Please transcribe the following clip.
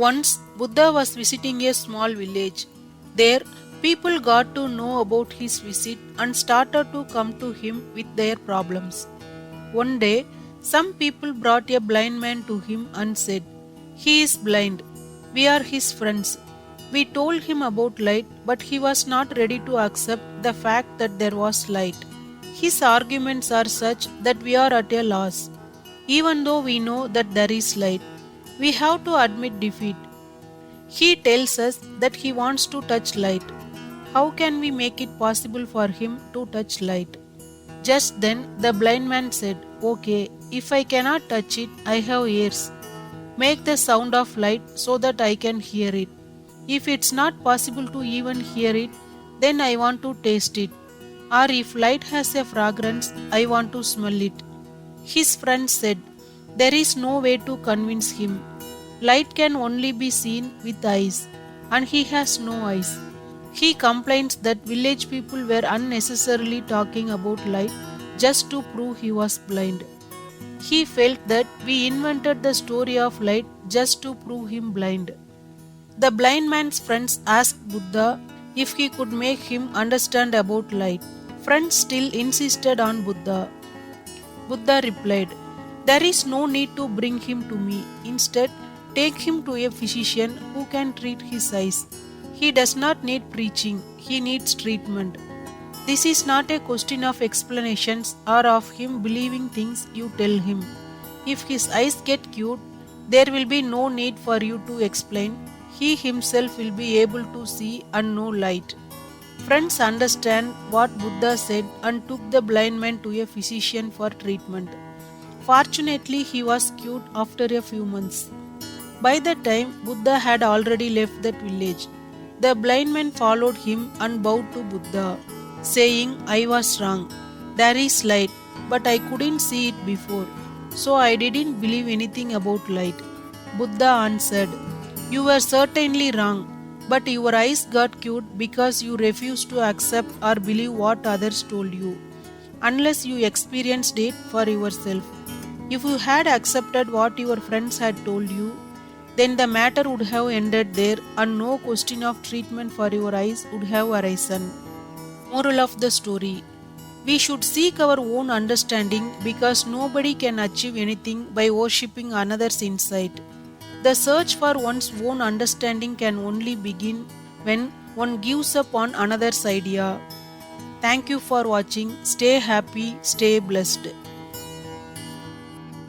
Once, Buddha was visiting a small village. There, people got to know about his visit and started to come to him with their problems. One day, some people brought a blind man to him and said, "He is blind. We are his friends." We told him about light, but he was not ready to accept the fact that there was light. His arguments are such that we are at a loss. Even though we know that there is light, we have to admit defeat. He tells us that he wants to touch light. How can we make it possible for him to touch light? Just then the blind man said, "Okay, if I cannot touch it, I have ears. Make the sound of light so that I can hear it. If it's not possible to even hear it, then I want to taste it. Or if light has a fragrance, I want to smell it." His friend said, "There is no way to convince him. Light can only be seen with eyes, and he has no eyes." He complains that village people were unnecessarily talking about light just to prove he was blind. He felt that we invented the story of light just to prove him blind. The blind man's friends asked Buddha if he could make him understand about light. Friends still insisted on Buddha. Buddha replied, "There is no need to bring him to me. Instead, take him to a physician who can treat his eyes. He does not need preaching, he needs treatment. This is not a question of explanations or of him believing things you tell him. If his eyes get cured, there will be no need for you to explain. He himself will be able to see and know light." Friends understand what Buddha said and took the blind man to a physician for treatment. Fortunately, he was cured after a few months. By that time, Buddha had already left that village. The blind man followed him and bowed to Buddha, saying, "I was wrong. There is light, but I couldn't see it before, so I didn't believe anything about light." Buddha answered, "You were certainly wrong, but your eyes got cured because you refused to accept or believe what others told you, unless you experienced it for yourself. If you had accepted what your friends had told you, then the matter would have ended there and no question of treatment for your eyes would have arisen." Moral of the story: we should seek our own understanding because nobody can achieve anything by worshipping another's insight. The search for one's own understanding can only begin when one gives up on another's idea. Thank you for watching. Stay happy, stay blessed.